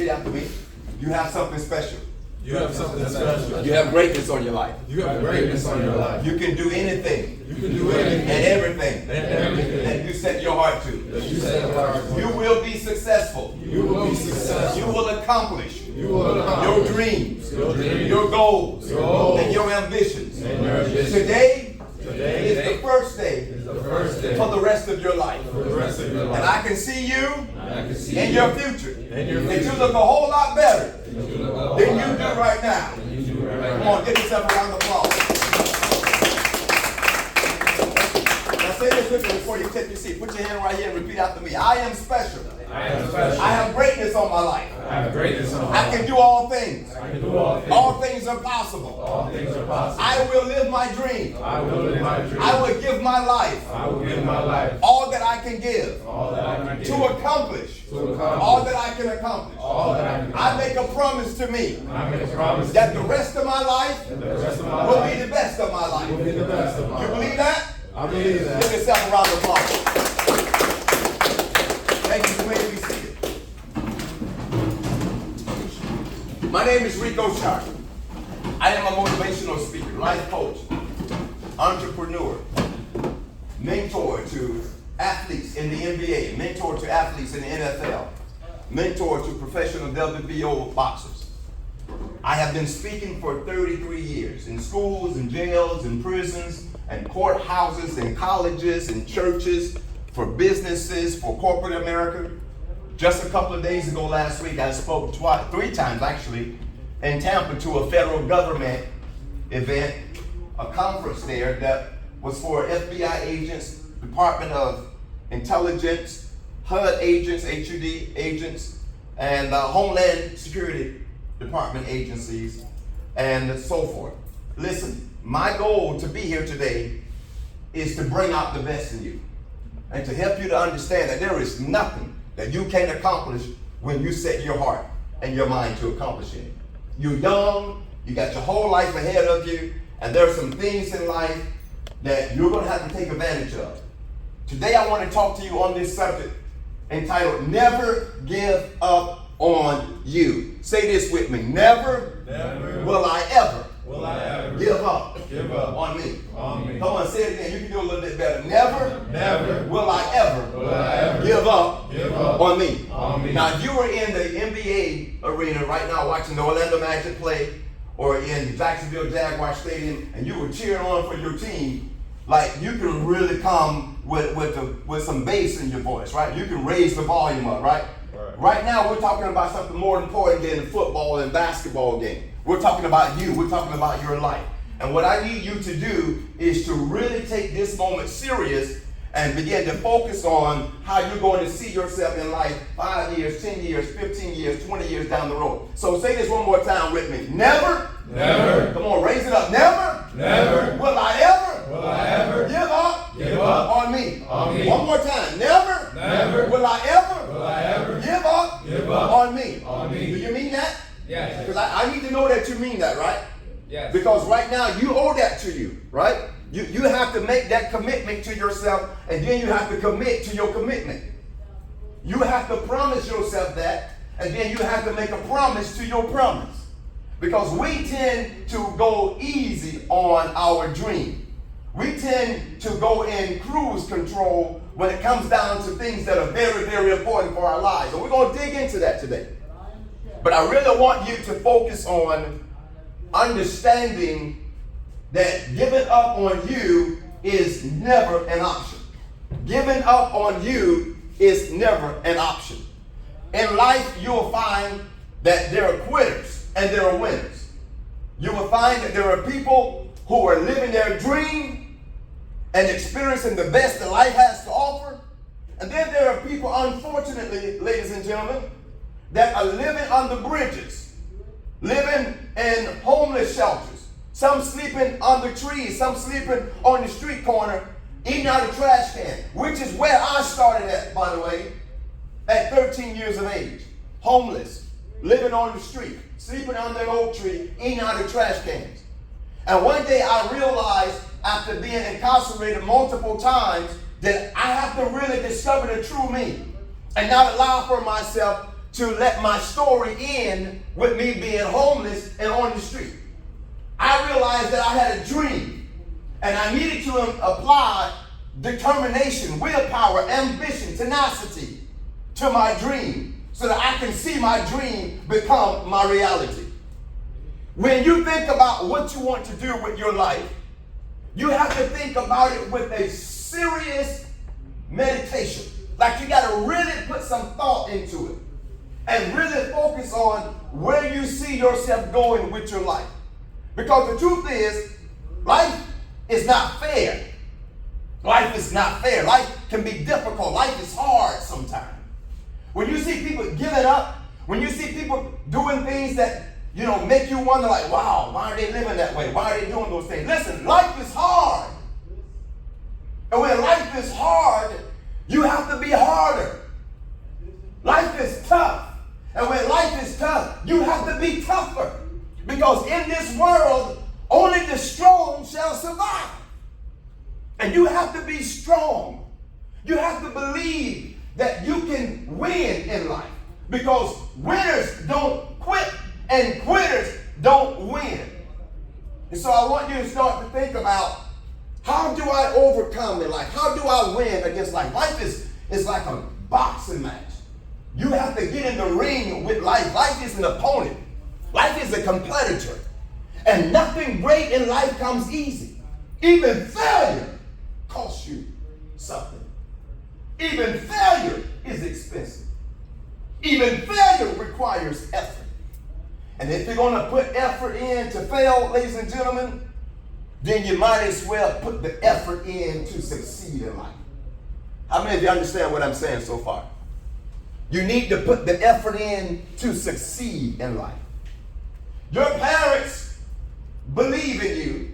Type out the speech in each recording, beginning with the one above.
Repeat after me. You have something special. You have something special. You have greatness on your life. You have greatness on your life. You can do anything. You can do anything. And everything. And everything. That you set your heart to. That you set your heart to. You will be successful. You will be successful. You will accomplish. You will accomplish. Your dreams. Your dreams. Your goals. Your goals. And your ambitions. And your ambitions. Today Today is the first day. Is the first day. For the rest of your life. For the rest of your life. And I can see you I can see in you your future. in your That future. you look a whole lot better You look a whole than lot you do better right now. than you do right Come now. on, give yourself a round of applause. Now say this with me before you take your seat. Put your hand right here and repeat after me. I am special. I am special. I have greatness on my life. I have greatness on my I life. can do all things. I can do all things. All things are possible. All things are possible. I will live my dream. I will live my dream. I will give my life I will give my life all that I can give all that I can give. to accomplish To accomplish. all that I can accomplish. All that I can I make a promise to me I make a promise that the rest of my life that the rest of my will life be the best of my will life. be the best of my You life. believe that? I believe Give that. yourself a round of applause. Thank you for making me seated. My name is Rico Sharp. I am a motivational speaker, life coach, entrepreneur, mentor to athletes in the NBA, mentor to athletes in the NFL, mentor to professional WBO boxers. I have been speaking for 33 years in schools, in jails, in prisons, and courthouses, and colleges, and churches, for businesses, for corporate America. Just a couple of days ago last week, I spoke three times actually, in Tampa to a federal government event, a conference there that was for FBI agents, Department of Intelligence, HUD agents, HUD agents, and Homeland Security Department agencies, and so forth. Listen, my goal to be here today is to bring out the best in you and to help you to understand that there is nothing that you can't accomplish when you set your heart and your mind to accomplish it. You're young, you got your whole life ahead of you, and there are some things in life that you're going to have to take advantage of. Today I want to talk to you on this subject entitled, Never Give Up on You. Say this with me. Never will I ever Will I ever give up on me. me. Come on, say it again. You can do a little bit better. Never Will I ever give up on me. on me. Now, if you were in the NBA arena right now watching the Orlando Magic play, or in Jacksonville Jaguar Stadium, and you were cheering on for your team, like, you can really come with some bass in your voice, right? You can raise the volume up, right? Right now, we're talking about something more important than a football and basketball game. We're talking about you. We're talking about your life. And what I need you to do is to really take this moment serious and begin to focus on how you're going to see yourself in life 5 years, 10 years, 15 years, 20 years down the road. So say this one more time with me. Never. Come on, raise it up. Never. Will I ever give up on me. One more time. Never. Will I ever give up on me. Do you mean that? Yes. Because I need to know that you mean that, right? Yes. Because right now you owe that to you, right? You have to make that commitment to yourself, and then you have to commit to your commitment. You have to promise yourself that, and then you have to make a promise to your promise. Because we tend to go easy on our dream. We tend to go in cruise control when it comes down to things that are very, very important for our lives. And we're going to dig into that today. But I really want you to focus on understanding that giving up on you is never an option. Giving up on you is never an option. In life, you'll find that there are quitters and there are winners. You will find that there are people who are living their dream and experiencing the best that life has to offer. And then there are people, unfortunately, ladies and gentlemen, that are living under bridges, living in homeless shelters, some sleeping under trees, some sleeping on the street corner, eating out of trash can, which is where I started at, by the way, at 13 years of age. Homeless, living on the street, sleeping under an oak tree, eating out of trash cans. And one day I realized, after being incarcerated multiple times, that I have to really discover the true me and not allow for myself to let my story end with me being homeless and on the street. I realized that I had a dream, and I needed to apply determination, willpower, ambition, tenacity to my dream so that I can see my dream become my reality. When you think about what you want to do with your life, you have to think about it with a serious meditation. Like you got to really put some thought into it and really focus on where you see yourself going with your life. Because the truth is, life is not fair. Life is not fair. Life can be difficult. Life is hard sometimes. When you see people giving up, when you see people doing things that, make you wonder like, wow, why are they living that way? Why are they doing those things? Listen, life is hard. And when life is hard, you have to be harder. Life is tough. And when life is tough, you have to be tougher. Because in this world, only the strong shall survive. And you have to be strong. You have to believe that you can win in life. Because winners don't quit and quitters don't win. And so I want you to start to think about, how do I overcome in life? How do I win against life? Life is like a boxing match. You have to get in the ring with life. Life is an opponent. Life is a competitor. And nothing great in life comes easy. Even failure costs you something. Even failure is expensive. Even failure requires effort. And if you're going to put effort in to fail, ladies and gentlemen, then you might as well put the effort in to succeed in life. How many of you understand what I'm saying so far? You need to put the effort in to succeed in life. Your parents believe in you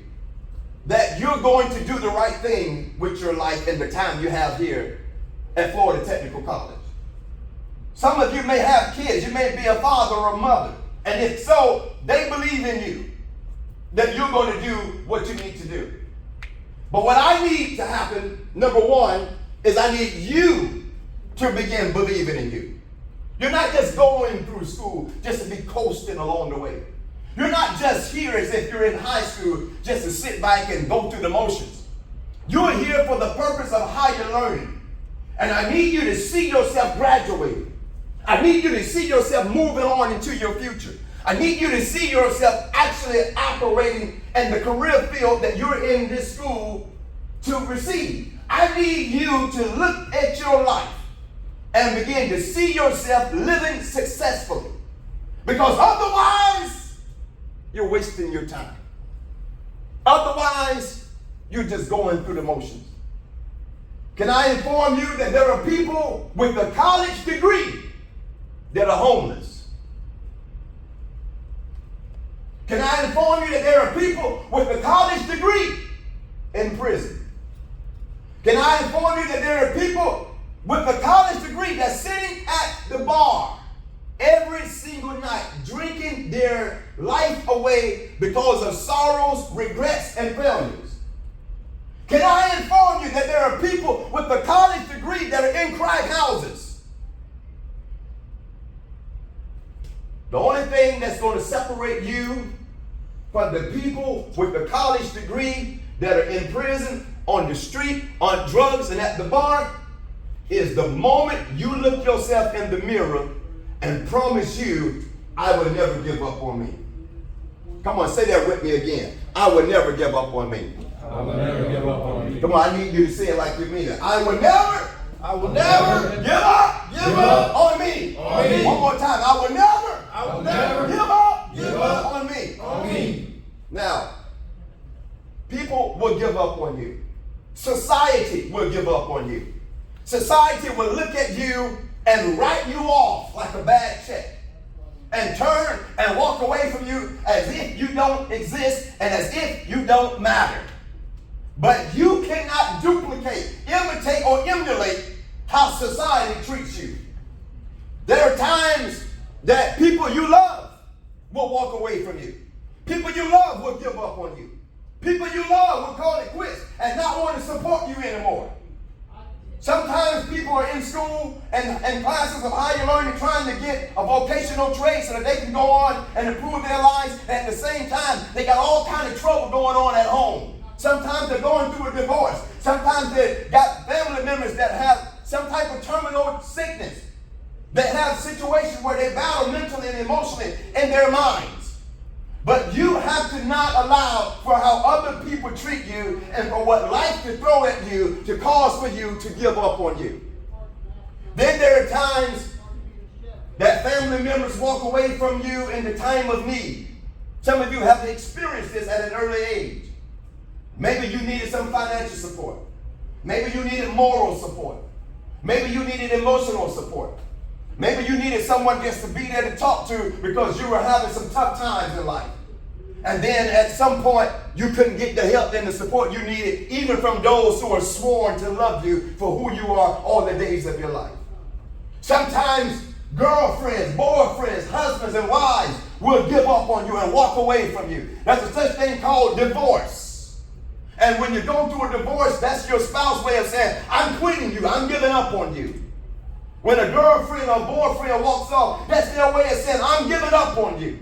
that you're going to do the right thing with your life in the time you have here at Florida Technical College. Some of you may have kids. You may be a father or a mother. And if so, they believe in you that you're going to do what you need to do. But what I need to happen, number one, is I need you to begin believing in you. You're not just going through school just to be coasting along the way. You're not just here as if you're in high school just to sit back and go through the motions. You're here for the purpose of higher learning. And I need you to see yourself graduating. I need you to see yourself moving on into your future. I need you to see yourself actually operating in the career field that you're in this school to receive. I need you to look at your life and begin to see yourself living successfully. Because otherwise, you're wasting your time. Otherwise, you're just going through the motions. Can I inform you that there are people with a college degree that are homeless? Can I inform you that there are people with a college degree in prison? Can I inform you that there are people with a college degree that's sitting at the bar every single night, drinking their life away because of sorrows, regrets, and failures? Can I inform you that there are people with a college degree that are in crack houses? The only thing that's going to separate you from the people with a college degree that are in prison, on the street, on drugs, and at the bar is the moment you look yourself in the mirror and promise you, I will never give up on me. Come on, say that with me again. I will never give up on me. I will never give up on me. Come on, I need you to say it like you mean it. I will never give up on me. One more time. I will never give up on me. Now, people will give up on you. Society will give up on you. Society will look at you and write you off like a bad check and turn and walk away from you as if you don't exist and as if you don't matter. But you cannot duplicate, imitate, or emulate how society treats you. There are times that people you love will walk away from you. People you love will give up on you. People you love will call it quits and not want to support you anymore. Sometimes people are in school and classes of higher learning trying to get a vocational trade so that they can go on and improve their lives. And at the same time, they got all kind of trouble going on at home. Sometimes they're going through a divorce. Sometimes they got family members that have some type of terminal sickness. They have situations where they battle mentally and emotionally in their minds. But you have to not allow for how other people treat you and for what life can throw at you to cause for you to give up on you. Then there are times that family members walk away from you in the time of need. Some of you have experienced this at an early age. Maybe you needed some financial support. Maybe you needed moral support. Maybe you needed emotional support. Maybe you needed someone just to be there to talk to because you were having some tough times in life. And then at some point, you couldn't get the help and the support you needed, even from those who are sworn to love you for who you are all the days of your life. Sometimes girlfriends, boyfriends, husbands, and wives will give up on you and walk away from you. There's a such thing called divorce. And when you're going through a divorce, that's your spouse's way of saying, I'm quitting you, I'm giving up on you. When a girlfriend or boyfriend walks off, that's their way of saying, I'm giving up on you.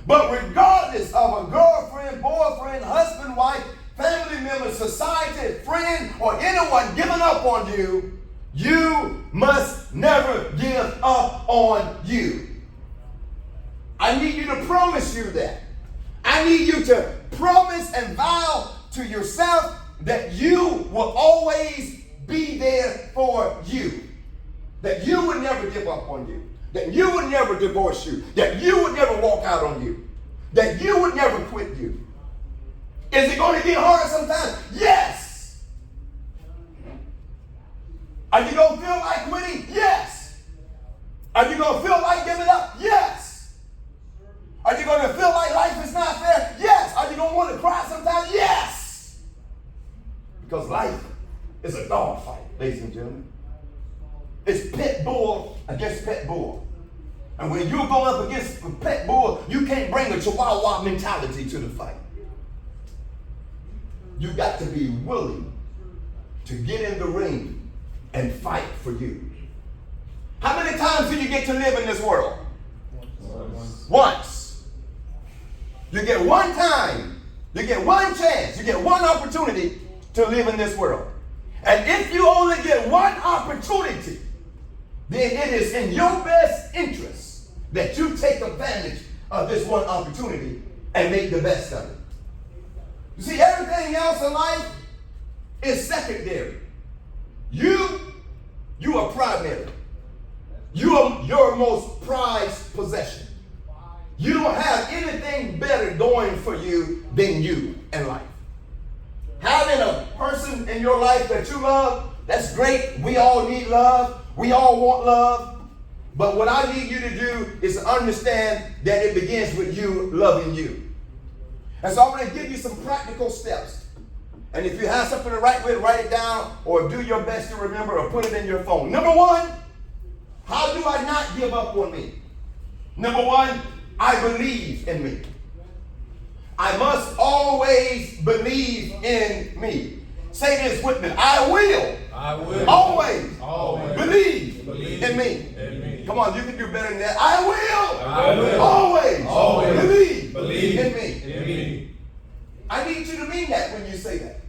But regardless of a girlfriend, boyfriend, husband, wife, family member, society, friend, or anyone giving up on you, you must never give up on you. I need you to promise you that. I need you to promise and vow to yourself that you will always be there for you. That you would never give up on you. That you would never divorce you. That you would never walk out on you. That you would never quit you. Is it going to get hard sometimes? Yes. Are you going to feel like quitting? Yes. Are you going to feel like giving up? Yes. Are you going to feel like life is not fair? Yes. Are you going to want to cry sometimes? Yes. Because life is a dog fight, ladies and gentlemen. It's pit bull against pit bull. And when you're going up against a pit bull, you can't bring a chihuahua mentality to the fight. You got to be willing to get in the ring and fight for you. How many times do you get to live in this world? Once. You get one time. You get one chance. You get one opportunity to live in this world. And if you only get one opportunity, then it is in your best interest that you take advantage of this one opportunity and make the best of it. You see, everything else in life is secondary. You are primary. You are your most prized possession. You don't have anything better going for you than you in life. Having a person in your life that you love, that's great. We all need love. We all want love. But what I need you to do is to understand that it begins with you loving you. And so I'm going to give you some practical steps. And if you have something to write with, write it down or do your best to remember or put it in your phone. Number one, how do I not give up on me? Number one, I believe in me. I must always believe in me. Say this with me. I will always believe in me. Come on, you can do better than that. I will always believe in me. I need you to mean that when you say that.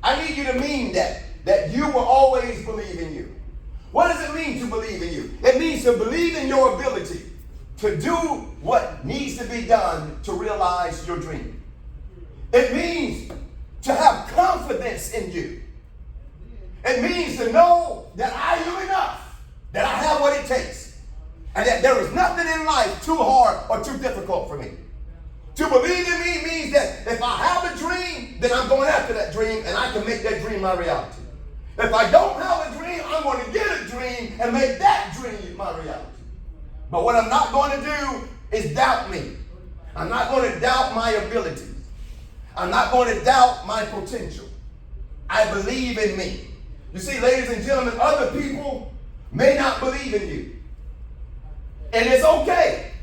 I need you to mean that you will always believe in you. What does it mean to believe in you? It means to believe in your ability to do what needs to be done to realize your dream. It means to have confidence in you. It means to know that I am enough, that I have what it takes, and that there is nothing in life too hard or too difficult for me. To believe in me means that if I have a dream, then I'm going after that dream and I can make that dream my reality. If I don't have a dream, I'm going to get a dream and make that dream my reality. But what I'm not going to do is doubt me. I'm not going to doubt my abilities. I'm not going to doubt my potential. I believe in me. You see, ladies and gentlemen, other people may not believe in you. And it's okay.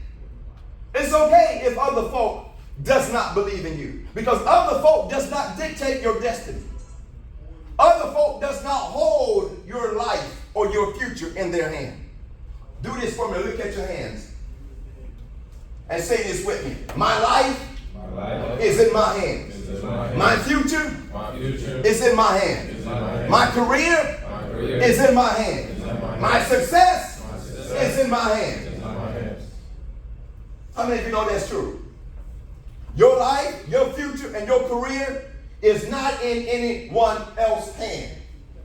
It's okay if other folk does not believe in you. Because other folk does not dictate your destiny. Other folk does not hold your life or your future in their hand. Do this for me. Look at your hands. And say this with me. My life is in my hands. My future is in my hands. My career is in my hands. My success is in my hands. How many of you know that's true? Your life, your future, and your career is not in anyone else's hand.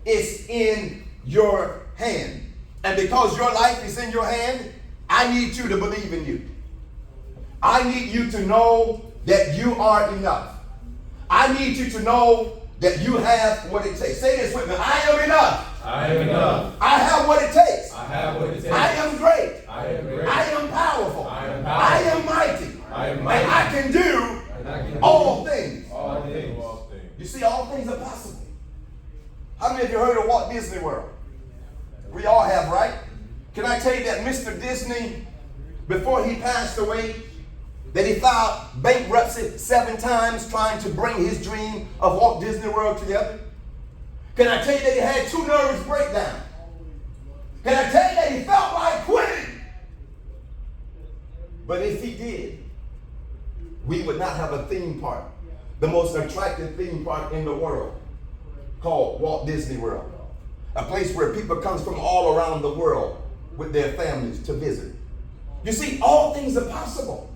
It's in your hand. And because your life is in your hand, I need you to believe in you. I need you to know that you are enough. I need you to know that you have what it takes. Say this with me. I am enough. I am enough. I have what it takes. I have what it takes. I am great. I am great. I am powerful. I am I powerful. am mighty. I am mighty. And I can do all things. All things. You see, all things are possible. How many of you heard of Walt Disney World? We all have, right? Can I tell you that Mr. Disney, before he passed away, that he filed bankruptcy 7 times trying to bring his dream of Walt Disney World together? Can I tell you that he had 2 nervous breakdowns? Can I tell you that he felt like quitting? But if he did, we would not have a theme park, the most attractive theme park in the world, called Walt Disney World. A place where people come from all around the world with their families to visit. You see, all things are possible.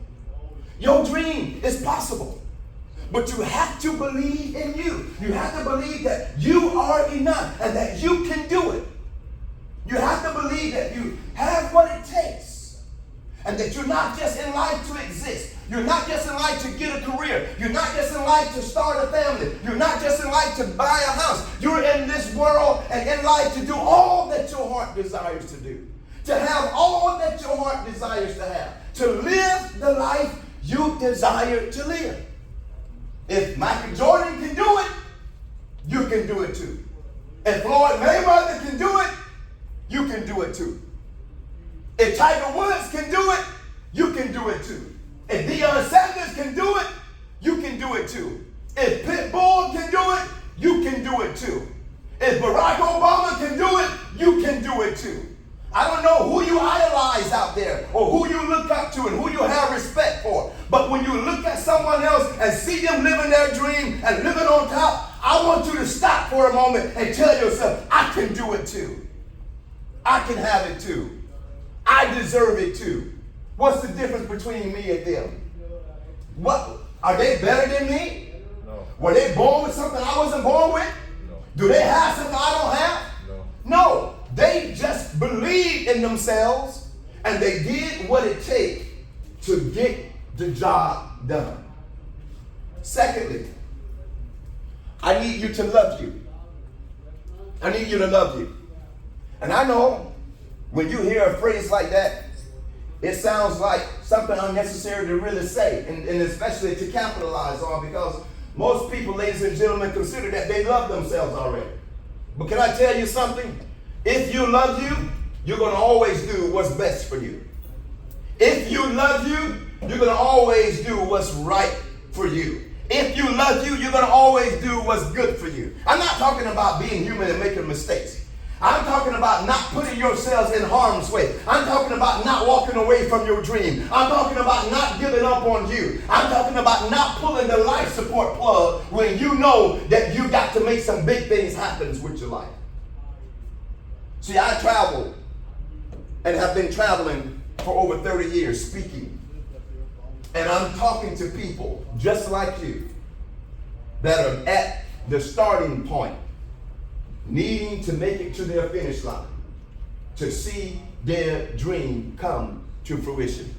Your dream is possible. But you have to believe in you. You have to believe that you are enough and that you can do it. You have to believe that you have what it takes. And that you're not just in life to exist. You're not just in life to get a career. You're not just in life to start a family. You're not just in life to buy a house. You're in this world and in life to do all that your heart desires to do. To have all that your heart desires to have. To live the life you desire to live. If Michael Jordan can do it, you can do it too. If Floyd Mayweather can do it, you can do it too. If Tiger Woods can do it, you can do it too. If Deion Sanders can do it, you can do it too. If Pitbull can do it, you can do it too. If Barack Obama can do it, you can do it too. I don't know who you idolize out there or who you look up to and who you have respect for. But when you look at someone else and see them living their dream and living on top, I want you to stop for a moment and tell yourself, I can do it too. I can have it too. I deserve it too. What's the difference between me and them? What? Are they better than me? No. Were they born with something I wasn't born with? No. Do they have something I don't have? No. No. They just believed in themselves and they did what it takes to get the job done. Secondly, I need you to love you. I need you to love you. And I know when you hear a phrase like that, it sounds like something unnecessary to really say, and especially to capitalize on, because most people, ladies and gentlemen, consider that they love themselves already. But can I tell you something? If you love you, you're going to always do what's best for you. If you love you, you're going to always do what's right for you. If you love you, you're going to always do what's good for you. I'm not talking about being human and making mistakes. I'm talking about not putting yourselves in harm's way. I'm talking about not walking away from your dream. I'm talking about not giving up on you. I'm talking about not pulling the life support plug when you know that you got to make some big things happen with your life. See, I traveled and have been traveling for over 30 years speaking. And I'm talking to people just like you that are at the starting point, needing to make it to their finish line, to see their dream come to fruition.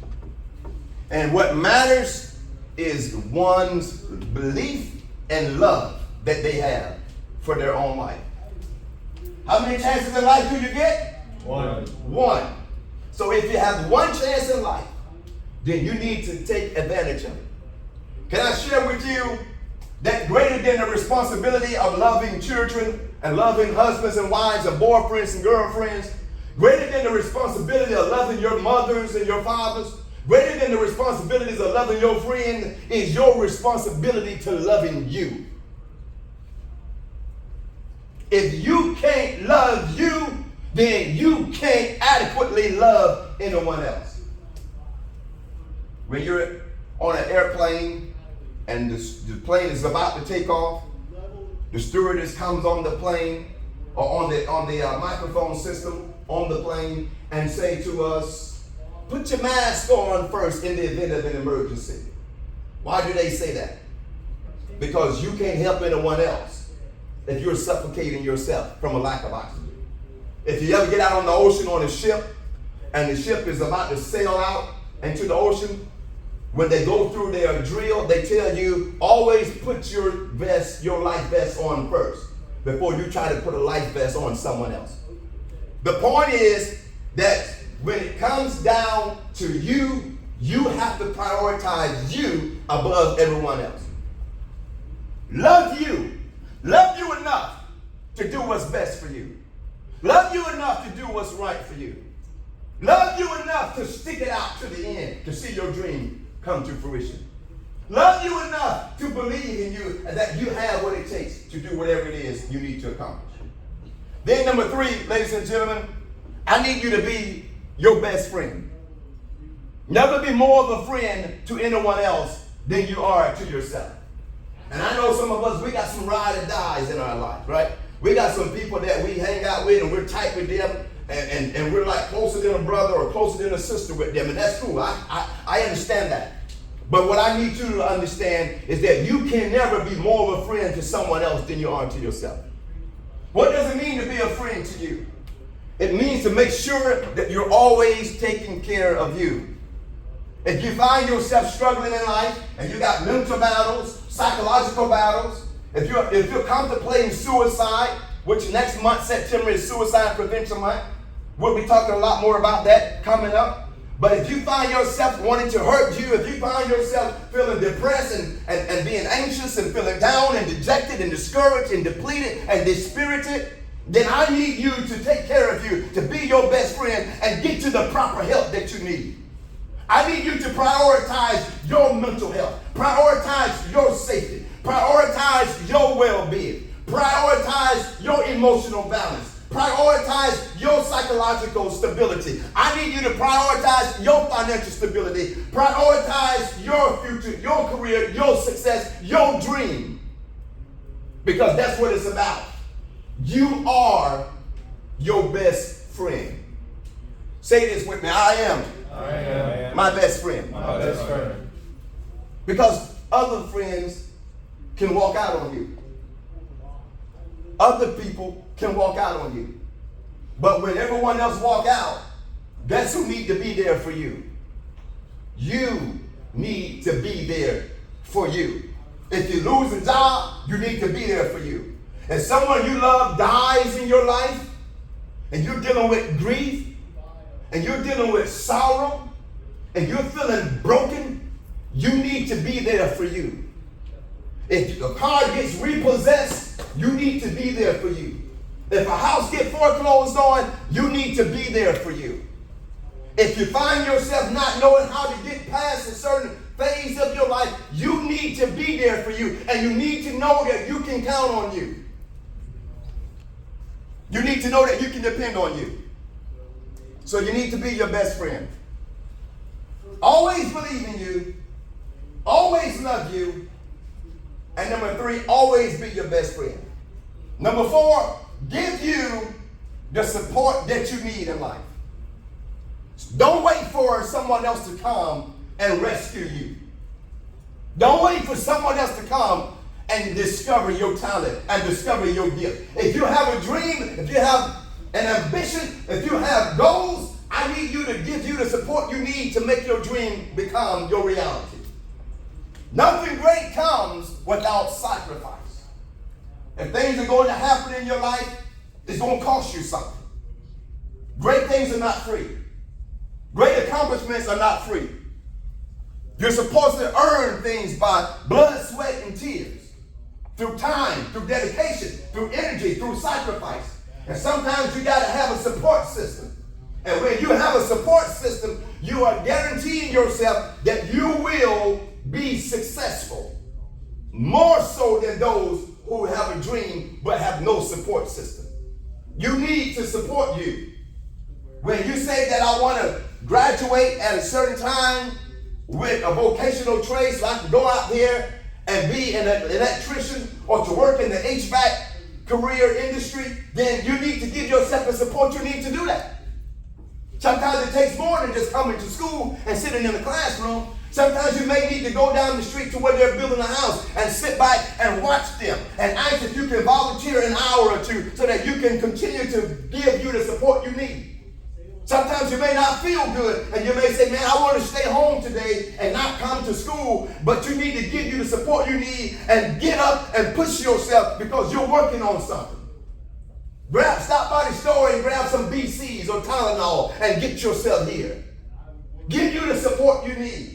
And what matters is one's belief and love that they have for their own life. How many chances in life do you get? One. So if you have one chance in life, then you need to take advantage of it. Can I share with you that greater than the responsibility of loving children and loving husbands and wives and boyfriends and girlfriends, greater than the responsibility of loving your mothers and your fathers, greater than the responsibilities of loving your friend is your responsibility to loving you. If you can't love you, then you can't adequately love anyone else. When you're on an airplane and the plane is about to take off, the stewardess comes on the plane or on the microphone system on the plane and say to us, put your mask on first in the event of an emergency. Why do they say that? Because you can't help anyone else if you're suffocating yourself from a lack of oxygen. If you ever get out on the ocean on a ship and the ship is about to sail out into the ocean, when they go through their drill, they tell you always put your vest, your life vest on first before you try to put a life vest on someone else. The point is that when it comes down to you, you have to prioritize you above everyone else. Love you. Love you enough to do what's best for you. Love you enough to do what's right for you. Love you enough to stick it out to the end to see your dream come to fruition. Love you enough to believe in you and that you have what it takes to do whatever it is you need to accomplish. Then number 3, ladies and gentlemen, I need you to be your best friend. Never be more of a friend to anyone else than you are to yourself. And I know some of us, we got some ride or dies in our life, right? We got some people that we hang out with and we're tight with them and we're like closer than a brother or closer than a sister with them, and that's cool. I understand that. But what I need you to understand is that you can never be more of a friend to someone else than you are to yourself. What does it mean to be a friend to you? It means to make sure that you're always taking care of you. If you find yourself struggling in life and you got mental battles, psychological battles, if you're contemplating suicide, which next month, September, is Suicide Prevention Month, we'll be talking a lot more about that coming up. But if you find yourself wanting to hurt you, if you find yourself feeling depressed and being anxious and feeling down and dejected and discouraged and depleted and dispirited, then I need you to take care of you, to be your best friend and get to the proper help that you need. I need you to prioritize your mental health, prioritize your safety, prioritize your well-being, prioritize your emotional balance, prioritize your psychological stability. I need you to prioritize your financial stability, prioritize your future, your career, your success, your dream. Because that's what it's about. You are your best friend. Say this with me. I am my best friend. My best friend. Because other friends can walk out on you. Other people can walk out on you. But when everyone else walk out, that's who need to be there for you. You need to be there for you. If you lose a job, you need to be there for you. If someone you love dies in your life, and you're dealing with grief, and you're dealing with sorrow, and you're feeling broken, you need to be there for you. If a car gets repossessed, you need to be there for you. If a house gets foreclosed on, you need to be there for you. If you find yourself not knowing how to get past a certain phase of your life, you need to be there for you. And you need to know that you can count on you. You need to know that you can depend on you. So you need to be your best friend. Always believe in you. Always love you. And number 3, always be your best friend. Number 4, give you the support that you need in life. Don't wait for someone else to come and rescue you. Don't wait for someone else to come and discover your talent and discover your gift. If you have a dream, if you have an ambition, if you have goals, I need you to give you the support you need to make your dream become your reality. Nothing great comes without sacrifice. If things are going to happen in your life, it's going to cost you something. Great things are not free. Great accomplishments are not free. You're supposed to earn things by blood, sweat, and tears. Through time, through dedication, through energy, through sacrifice. And sometimes you got to have a support system. And when you have a support system, you are guaranteeing yourself that you will be successful. More so than those who have a dream but have no support system. You need to support you. When you say that I want to graduate at a certain time with a vocational trade so I can go out there and be an electrician or to work in the HVAC career industry, then you need to give yourself the support you need to do that. Sometimes it takes more than just coming to school and sitting in the classroom. Sometimes you may need to go down the street to where they're building a house and sit back and watch them and ask if you can volunteer an hour or two so that you can continue to give you the support you need. Sometimes you may not feel good and you may say, man, I want to stay home today and not come to school, but you need to give you the support you need and get up and push yourself because you're working on something. Stop by the store and grab some BCs or Tylenol and get yourself here. Give you the support you need.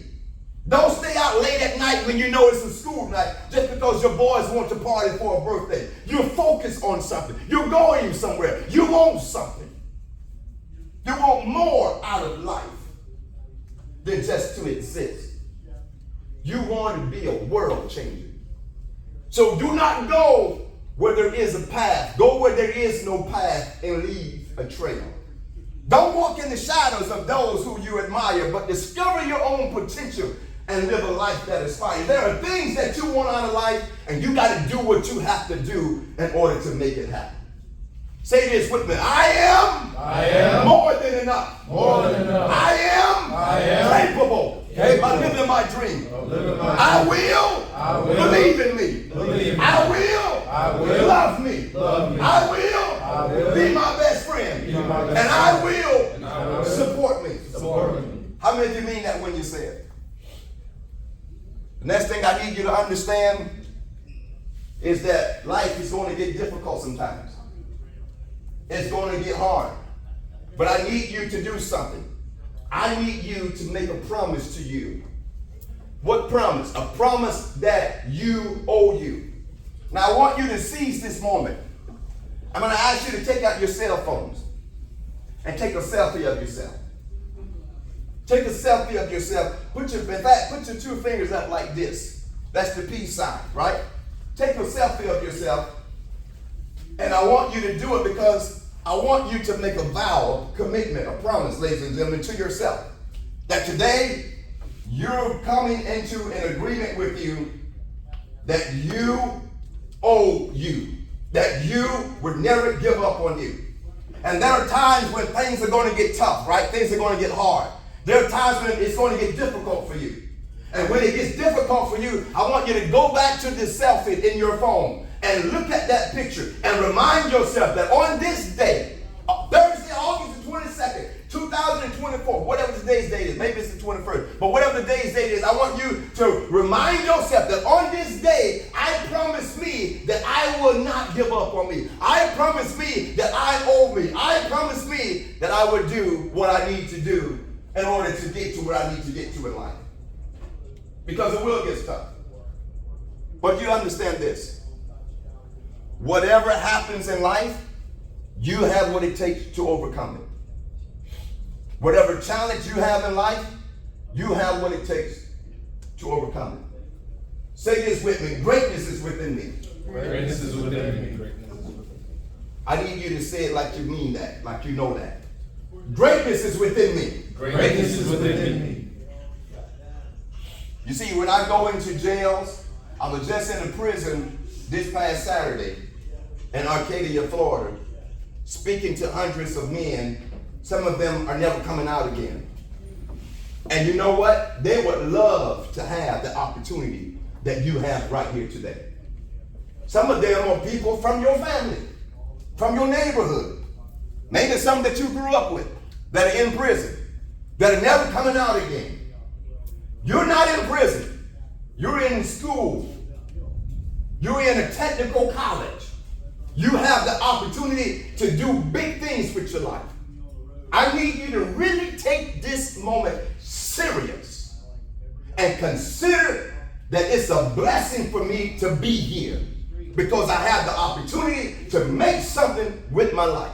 Don't stay out late at night when you know it's a school night just because your boys want to party for a birthday. You're focused on something. You're going somewhere. You want something. You want more out of life than just to exist. You want to be a world changer. So do not go where there is a path. Go where there is no path and leave a trail. Don't walk in the shadows of those who you admire, but discover your own potential and live a life that inspires. There are things that you want out of life, and you got to do what you have to do in order to make it happen. Say this with me. I am more than enough. More than enough. I am capable by living my dream. I will believe in me. I will love me. I will be my best friend. And I will support me. How many of you mean that when you say it? The next thing I need you to understand is that life is going to get difficult sometimes. It's going to get hard. But I need you to do something. I need you to make a promise to you. What promise? A promise that you owe you. Now I want you to seize this moment. I'm going to ask you to take out your cell phones and take a selfie of yourself. Take a selfie of yourself. Put your two fingers up like this. That's the peace sign, right? Take a selfie of yourself. And I want you to do it because I want you to make a vow, a commitment, a promise, ladies and gentlemen, to yourself. That today, you're coming into an agreement with you that you owe you. That you would never give up on you. And there are times when things are going to get tough, right? Things are going to get hard. There are times when it's going to get difficult for you. And when it gets difficult for you, I want you to go back to this selfie in your phone and look at that picture and remind yourself that on this day, Thursday, August the 22nd, 2024, whatever today's date is, maybe it's the 21st, but whatever the day's date is, I want you to remind yourself that on this day, I promise me that I will not give up on me. I promise me that I owe me. I promise me that I would do what I need to do in order to get to where I need to get to in life. Because it will get tough. But you understand this. Whatever happens in life, you have what it takes to overcome it. Whatever challenge you have in life, you have what it takes to overcome it. Say this with me. Greatness is within me. Greatness is within me. I need you to say it like you mean that, like you know that. Greatness is within me. Greatness is within me. You see, when I go into jails, I was just in a prison this past Saturday in Arcadia, Florida, speaking to hundreds of men. Some of them are never coming out again. And you know what? They would love to have the opportunity that you have right here today. Some of them are people from your family, from your neighborhood, maybe some that you grew up with that are in prison, that are never coming out again. You're not in prison. You're in school. You're in a technical college. You have the opportunity to do big things with your life. I need you to really take this moment serious and consider that it's a blessing for me to be here because I have the opportunity to make something with my life.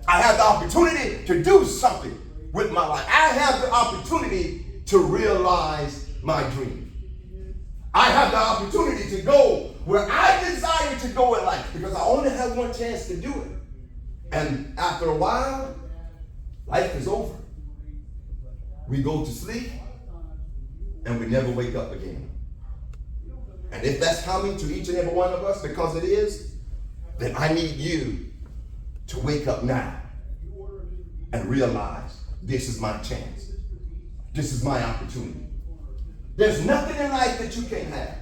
I have the opportunity to do something with my life. I have the opportunity to realize my dream. I have the opportunity to go where I desire to go in life, because I only have one chance to do it. And after a while, life is over. We go to sleep and we never wake up again. And if that's coming to each and every one of us, because it is, then I need you to wake up now and realize this is my chance. This is my opportunity. There's nothing in life that you can't have.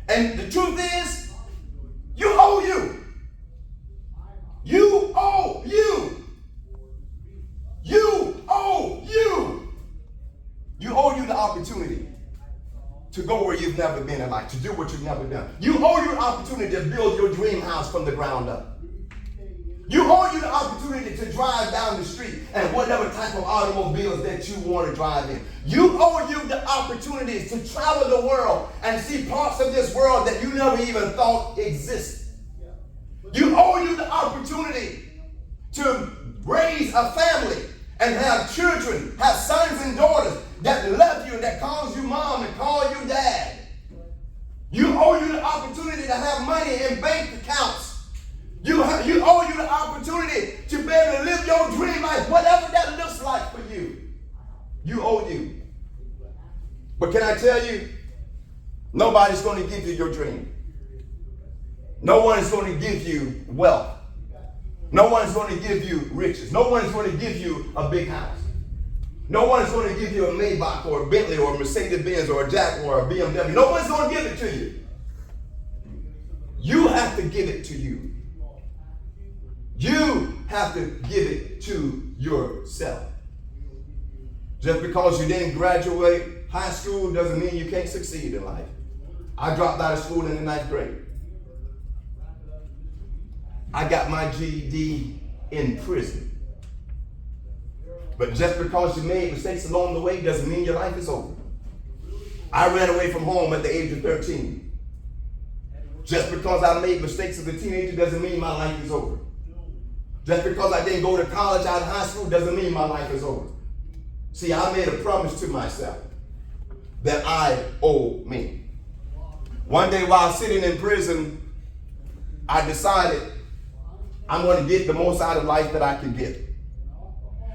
And the truth is, you owe you. You owe you. You owe you. You owe you the opportunity to go where you've never been in life, to do what you've never done. You owe your opportunity to build your dream house from the ground up. You owe you the opportunity to drive down the street and whatever type of automobiles that you want to drive in. You owe you the opportunities to travel the world and see parts of this world that you never even thought existed. You owe you the opportunity to raise a family and have children, have sons and daughters that love you and that calls you mom and call you dad. You owe you the opportunity to have money in bank accounts. You owe you the opportunity to be able to live your dream life, whatever that looks like for you. You owe you. But can I tell you, nobody's going to give you your dream. No one is going to give you wealth. No one is going to give you riches. No one is going to give you a big house. No one is going to give you a Maybach or a Bentley or a Mercedes-Benz or a Jaguar or a BMW. No one's going to give it to you. You have to give it to you. You have to give it to yourself. Just because you didn't graduate high school doesn't mean you can't succeed in life. I dropped out of school in the 9th grade. I got my GED in prison. But just because you made mistakes along the way doesn't mean your life is over. I ran away from home at the age of 13. Just because I made mistakes as a teenager doesn't mean my life is over. Just because I didn't go to college out of high school doesn't mean my life is over. See, I made a promise to myself that I owe me. One day while sitting in prison, I decided I'm going to get the most out of life that I can get.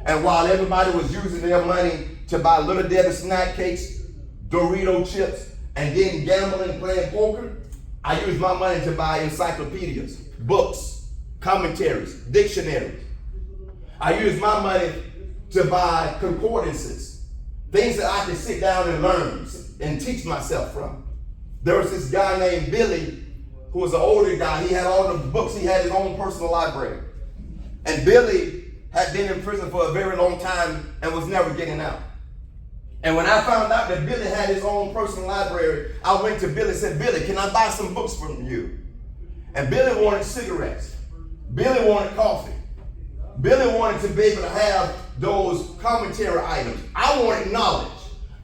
And while everybody was using their money to buy Little Debbie snack cakes, Dorito chips, and then gambling and playing poker, I used my money to buy encyclopedias, books, commentaries, dictionaries. I used my money to buy concordances, things that I could sit down and learn and teach myself from. There was this guy named Billy who was an older guy. He had all the books. He had his own personal library. And Billy had been in prison for a very long time and was never getting out. And when I found out that Billy had his own personal library, I went to Billy and said, Billy, can I buy some books from you? And Billy wanted cigarettes. Billy wanted coffee. Billy wanted to be able to have those commentary items. I wanted knowledge.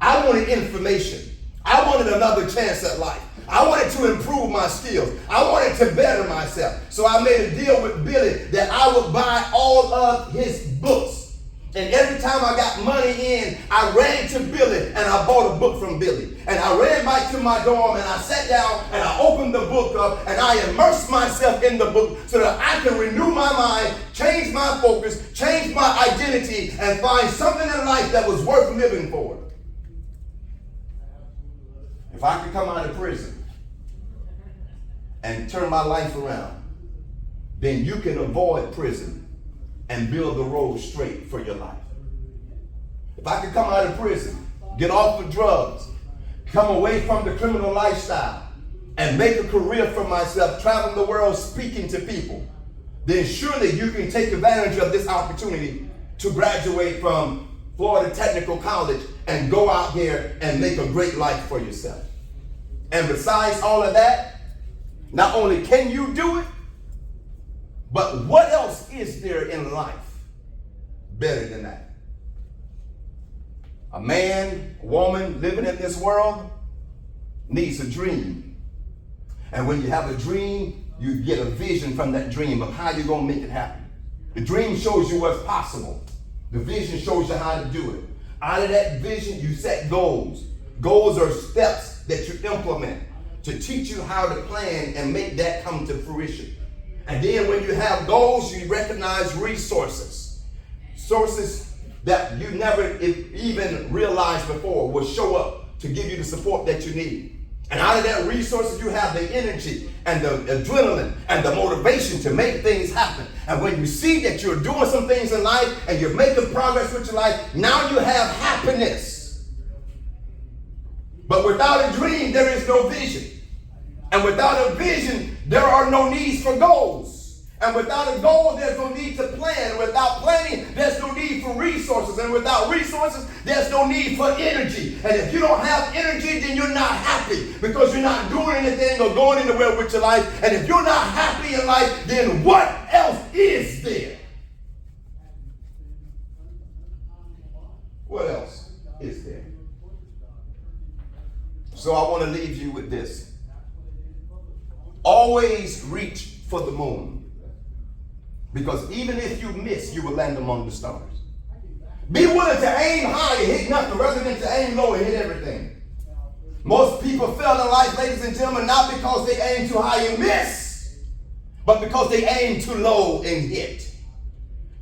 I wanted information. I wanted another chance at life. I wanted to improve my skills. I wanted to better myself. So I made a deal with Billy that I would buy all of his books. And every time I got money in, I ran to Billy and I bought a book from Billy. And I ran back to my dorm and I sat down and I opened the book up and I immersed myself in the book so that I can renew my mind, change my focus, change my identity, and find something in life that was worth living for. If I could come out of prison and turn my life around, then you can avoid prison and build the road straight for your life. If I could come out of prison, get off the drugs, come away from the criminal lifestyle, and make a career for myself, traveling the world speaking to people, then surely you can take advantage of this opportunity to graduate from Florida Technical College and go out here and make a great life for yourself. And besides all of that, not only can you do it, but what else is there in life better than that? A man, woman living in this world needs a dream. And when you have a dream, you get a vision from that dream of how you're going to make it happen. The dream shows you what's possible. The vision shows you how to do it. Out of that vision, you set goals. Goals are steps that you implement to teach you how to plan and make that come to fruition. And then when you have goals, you recognize resources. Sources that you never even realized before will show up to give you the support that you need. And out of that resources, you have the energy and the adrenaline and the motivation to make things happen. And when you see that you're doing some things in life and you're making progress with your life, now you have happiness. But without a dream, there is no vision. And without a vision, there are no needs for goals. And without a goal, there's no need to plan. And without planning, there's no need for resources. And without resources, there's no need for energy. And if you don't have energy, then you're not happy because you're not doing anything or going anywhere with your life. And if you're not happy in life, then what else is there? What else is there? So I want to leave you with this. Always reach for the moon. Because even if you miss, you will land among the stars. Be willing to aim high and hit nothing rather than to aim low and hit everything. Most people fail in life, ladies and gentlemen, not because they aim too high and miss, but because they aim too low and hit.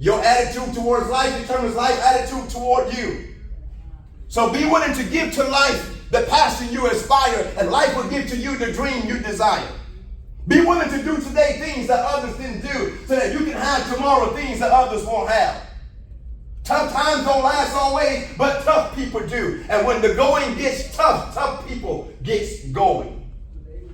Your attitude towards life determines life attitude toward you. So be willing to give to life the passion you aspire, and life will give to you the dream you desire. Be willing to do today things that others didn't do so that you can have tomorrow things that others won't have. Tough times don't last always, but tough people do. And when the going gets tough, tough people gets going.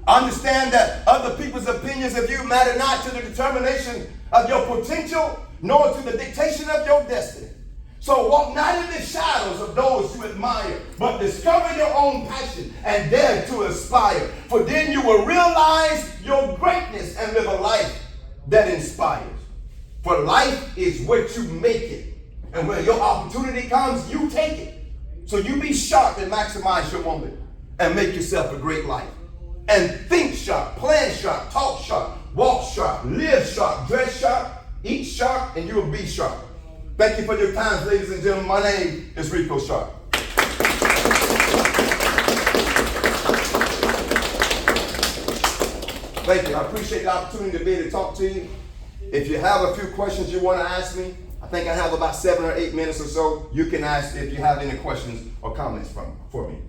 Understand that other people's opinions of you matter not to the determination of your potential, nor to the dictation of your destiny. So walk not in the shadows of those you admire, but discover your own passion and dare to aspire. For then you will realize your greatness and live a life that inspires. For life is what you make it. And when your opportunity comes, you take it. So you be sharp and maximize your moment and make yourself a great life. And think sharp, plan sharp, talk sharp, walk sharp, live sharp, dress sharp, eat sharp, and you will be sharp. Thank you for your time, ladies and gentlemen. My name is Rico Sharp. Thank you. I appreciate the opportunity to be able to talk to you. If you have a few questions you want to ask me, I think I have about 7 or 8 minutes or so. You can ask if you have any questions or comments for me.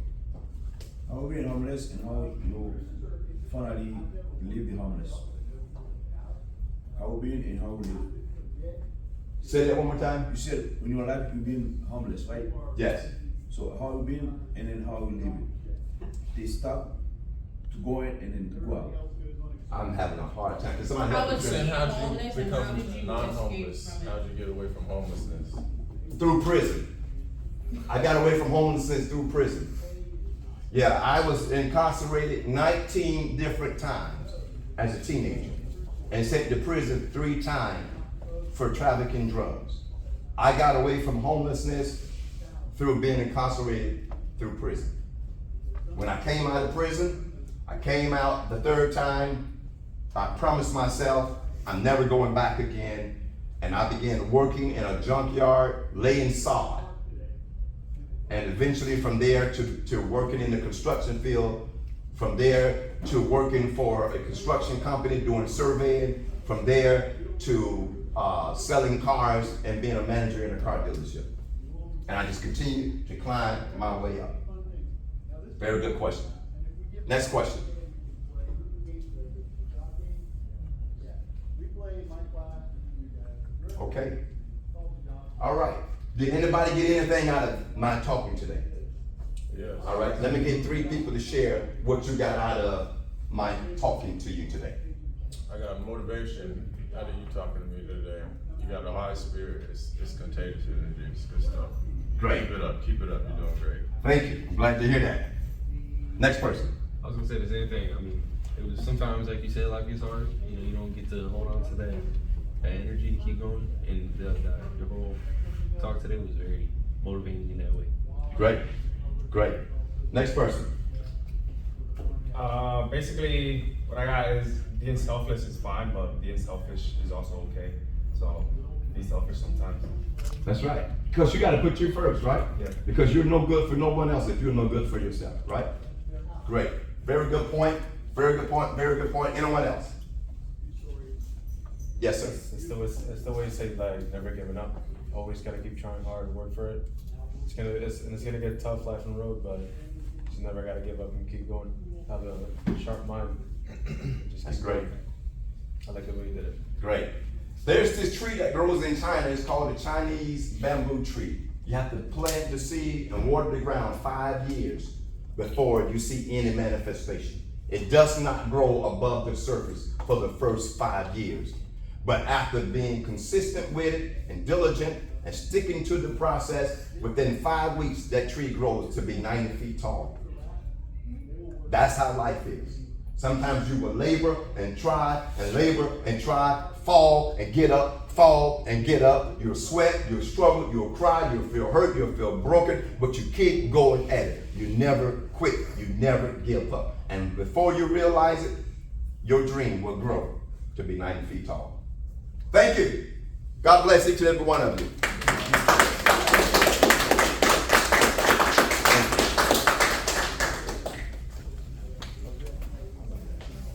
How being homeless and how you finally leave the homeless? How being and how you live? Say that one more time. You said when you were alive you been homeless, right? Yes. So how you been and then how you live it? They stop to go in and then to go out. I'm having a hard time. Can somebody How help me? would And you- how'd you homeless, and how did become you non-homeless? escape from it? How'd you get away from homelessness? Through prison. I got away from homelessness through prison. Yeah, I was incarcerated 19 different times as a teenager and sent to prison 3 times for trafficking drugs. I got away from homelessness through being incarcerated through prison. When I came out of prison, I came out the 3rd time. I promised myself I'm never going back again, and I began working in a junkyard, laying sod. And eventually from there to working in the construction field, from there to working for a construction company doing surveying, from there to selling cars and being a manager in a car dealership. And I just continue to climb my way up. Very good question. Next question. Okay. All right. Did anybody get anything out of my talking today? Yes. All right. Let me get 3 people to share what you got out of my talking to you today. I got motivation out of you talking to me today. You got a high spirit. It's contagious energy. It's good stuff. Great. Keep it up. Keep it up. You're doing great. Thank you. I'm glad to hear that. Next person. I was gonna say the same thing. I mean, it was sometimes, like you said, life is hard. You know, you don't get to hold on to that energy to keep going. And the whole talk today was very motivating in that way. Great. Great. Next person. Basically, what I got is being selfless is fine, but being selfish is also okay. So be selfish sometimes. That's right. Because you got to put you first, right? Yeah. Because you're no good for no one else if you're no good for yourself, right? Great. Very good point. Very good point. Very good point. Anyone else? Yes, sir. It's the way you say, like, never giving up. Always gotta keep trying hard and work for it. It's gonna get tough life on the road, but just never gotta give up and keep going. Have a sharp mind. Just That's keep great. going. I like the way you did it. Great. There's this tree that grows in China. It's called the Chinese bamboo tree. You have to plant the seed and water the ground 5 years before you see any manifestation. It does not grow above the surface for the first 5 years. But after being consistent with it and diligent and sticking to the process, within 5 weeks, that tree grows to be 90 feet tall. That's how life is. Sometimes you will labor and try and labor and try, fall and get up, fall and get up. You'll sweat, you'll struggle, you'll cry, you'll feel hurt, you'll feel broken, but you keep going at it. You never quit, you never give up. And before you realize it, your dream will grow to be 90 feet tall. Thank you. God bless each and every one of you.